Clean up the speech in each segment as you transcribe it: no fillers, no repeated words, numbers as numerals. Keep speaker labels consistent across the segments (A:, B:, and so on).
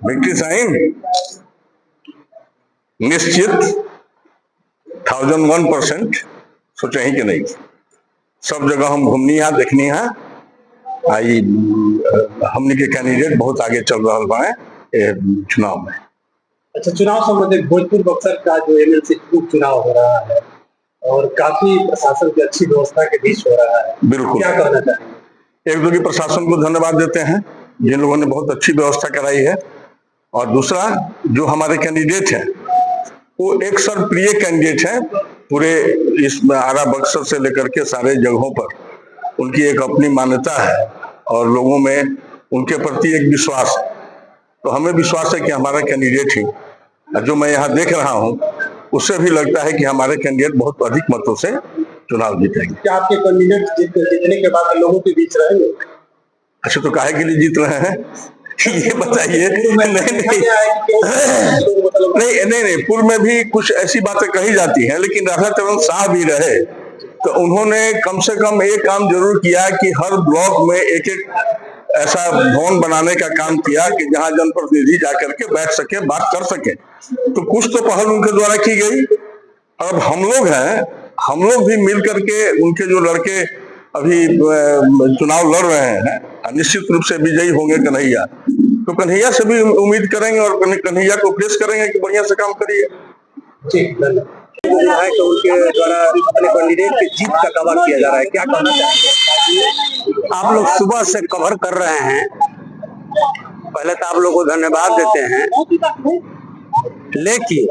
A: Victory sign निश्चित 1001% सोचे ही कि नहीं। सब जगह हम घूमनी है, देखनी है। आई हमने के कैंडिडेट बहुत आगे चल रहा है चुनाव में।
B: अच्छा, चुनाव संबंधित भोजपुर बक्सर का जो एमएलसी चुनाव हो रहा है और काफी प्रशासन की अच्छी व्यवस्था के बीच हो रहा है,
A: बिल्कुल, क्या
B: कहना चाहेंगे?
A: एक दो की प्रशासन को धन्यवाद देते हैं जिन लोगों ने बहुत अच्छी व्यवस्था कराई है। और दूसरा, जो हमारे कैंडिडेट हैं वो एक सर्वप्रिय कैंडिडेट हैं। पूरे इस आरा बक्सर से लेकर के सारे जगहों पर उनकी एक अपनी मान्यता है और लोगों में उनके प्रति एक विश्वास है। तो हमें विश्वास है कि हमारा कैंडिडेट ही, जो मैं यहाँ देख रहा हूँ, उससे भी लगता है कि हमारे कैंडिडेट बहुत अधिक मतों से चुनाव जीतेंगे।
B: क्या आपके कैंडिडेट जीतने के बाद लोगों के बीच रहेंगे?
A: अच्छा, तो काहे के लिए जीत रहे हैं ये बताइए। नहीं, पूर्व में भी कुछ ऐसी बातें कही जाती हैं, लेकिन राधा चरण साहब भी रहे तो उन्होंने कम से कम एक काम जरूर किया कि हर ब्लॉक में एक एक ऐसा भवन बनाने का काम किया कि जहां जनप्रतिनिधि जाकर के बैठ सके, बात कर सके। तो कुछ तो पहल उनके द्वारा की गई। अब हम लोग हैं, हम लोग भी मिल करके उनके जो लड़के अभी चुनाव लड़ रहे हैं, निश्चित रूप से विजयी होंगे कन्हैया। तो कन्हैया से भी उम्मीद करेंगे और कन्हैया को प्रेस करेंगे कि बढ़िया से काम करिए।
B: ठीक, है तो उनके द्वारा अपने कैंडिडेट की जीत का दावा किया जा रहा है, क्या कहना चाहेंगे?
C: आप लोग सुबह से कवर कर रहे हैं, पहले तो आप लोग को धन्यवाद देते हैं। लेकिन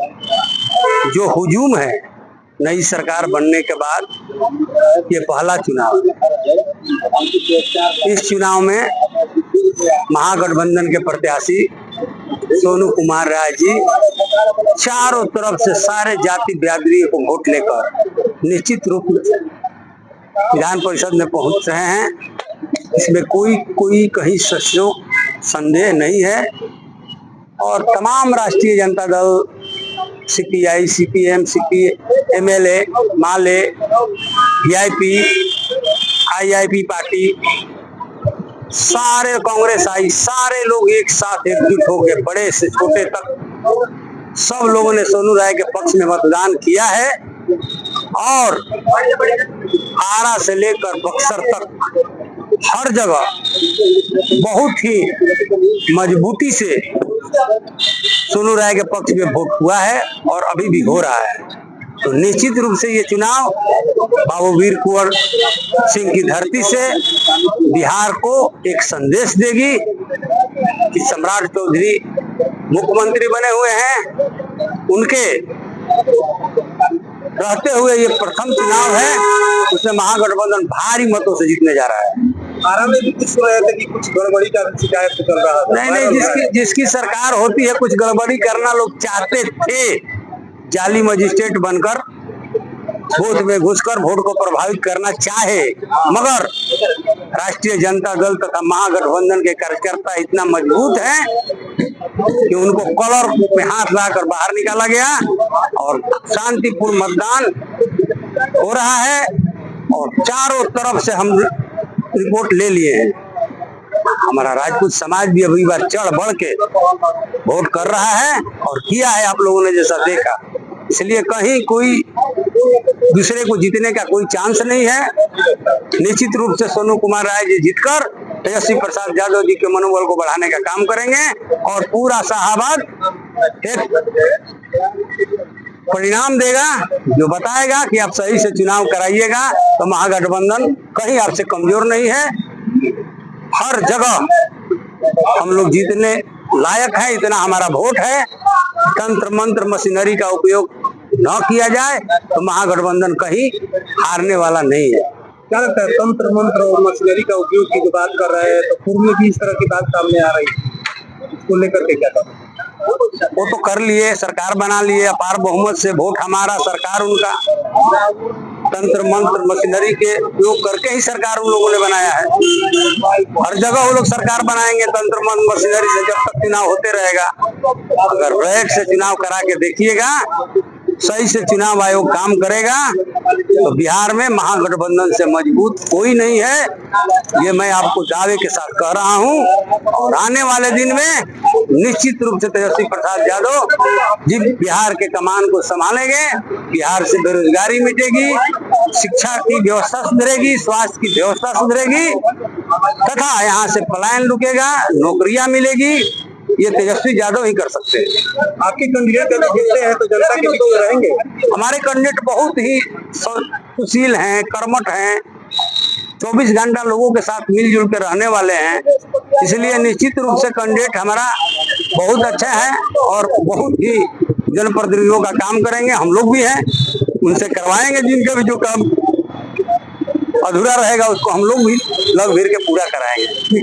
C: जो हुजूम है नई सरकार बनने के बाद, ये पहला चुनाव, इस चुनाव में महागठबंधन के प्रत्याशी सोनू कुमार राय जी चारों तरफ से सारे जाति बिरादरी को वोट लेकर निश्चित रूप से विधान परिषद में पहुंच रहे हैं। इसमें कोई कहीं संदेह नहीं है। और तमाम राष्ट्रीय Janata Dal, CPI, CPM, MLA, माले, वीआईपी, आईआईपी पार्टी, सारे कांग्रेस आई, सारे लोग एक साथ एकजुट हो गए, बड़े से छोटे तक सब लोगों ने सोनू राय के पक्ष में मतदान किया है। और आरा से लेकर बक्सर तक हर जगह बहुत ही मजबूती से सोनू राय के पक्ष में वोट हुआ है और अभी भी हो रहा है। तो निश्चित रूप से ये चुनाव बाबू वीर कुंवर सिंह की धरती से बिहार को एक संदेश देगी कि सम्राट चौधरी मुख्यमंत्री बने हुए हैं, उनके रहते हुए ये प्रथम चुनाव है, उसमें महागठबंधन भारी मतों से जीतने जा रहा है।
B: आरा में भी कुछ सुना जाता है कि कुछ गड़बड़ी का शिकायत चल रहा है।
C: नहीं, जिसकी सरकार होती है कुछ गड़बड़ी करना लोग चाहते थे, जाली मजिस्ट्रेट बनकर बूथ में घुसकर वोट को प्रभावित करना चाहे, मगर राष्ट्रीय जनता दल तथा महागठबंधन के कार्यकर्ता इतना मजबूत हैं कि उनको कलर में हाथ लाकर बाहर निकाला गया और शांतिपूर्ण मतदान हो रहा है। और चारों तरफ से हम रिपोर्ट ले लिए हैं। हमारा राजपूत समाज भी अभी बार चढ़ बढ़ के वोट कर रहा है और किया है, आप लोगों ने जैसा देखा। इसलिए कहीं कोई दूसरे को जीतने का कोई चांस नहीं है। निश्चित रूप से सोनू कुमार राय जी जीतकर तेजस्वी प्रसाद यादव जी के मनोबल को बढ़ाने का काम करेंगे और पूरा शाहाबाद एक परिणाम देगा जो बताएगा कि आप सही से चुनाव कराइएगा। तो महागठबंधन कहीं आपसे कमजोर नहीं है, हर जगह हम लोग जीतने लायक है, इतना हमारा वोट है। तंत्र मंत्र मशीनरी का उपयोग न किया जाए तो महागठबंधन कहीं हारने वाला नहीं है।
B: क्या लगता है, तंत्र मंत्र और मशीनरी का उपयोग की जो बात कर रहे हैं, तो पूर्व में भी इस तरह की बात सामने आ रही है, इसको लेकर के क्या कहते हैं?
C: वो तो कर लिए, सरकार बना लिए, अपार बहुमत से वोट हमारा, सरकार उनका। तंत्र मंत्र मशीनरी के उपयोग करके ही सरकार उन लोगों ने बनाया है। हर जगह वो लोग सरकार बनाएंगे तंत्र मंत्र मशीनरी से जब तक चुनाव होते रहेगा। अगर ब्रेक से चुनाव करा के देखिएगा सही से चुनाव आयोग काम करेगा तो बिहार में महागठबंधन से मजबूत कोई नहीं है, ये मैं आपको दावे के साथ कह रहा हूं। और आने वाले दिन में निश्चित रूप से तेजस्वी प्रसाद यादव जिस बिहार के कमान को संभालेंगे, बिहार से बेरोजगारी मिटेगी, शिक्षा की व्यवस्था सुधरेगी, स्वास्थ्य की व्यवस्था सुधरेगी तथा यहाँ से पलायन रुकेगा, नौकरियां मिलेगी। ये तेजस्वी यादव ही कर सकते हैं।
B: आपके कैंडिडेट अगर जीतते हैं तो जनता के बीच में रहेंगे?
C: हमारे कैंडिडेट बहुत ही सुशील हैं, कर्मठ हैं, 24 घंटा लोगों के साथ मिलजुल कर रहने वाले हैं, इसलिए निश्चित रूप से कैंडिडेट हमारा बहुत अच्छा है और बहुत ही जनप्रतिनिधियों का काम करेंगे। हम लोग भी हैं, उनसे करवाएंगे, जिनका भी जो काम अधूरा रहेगा उसको हम लोग भी लग भीड़ के पूरा कराएंगे।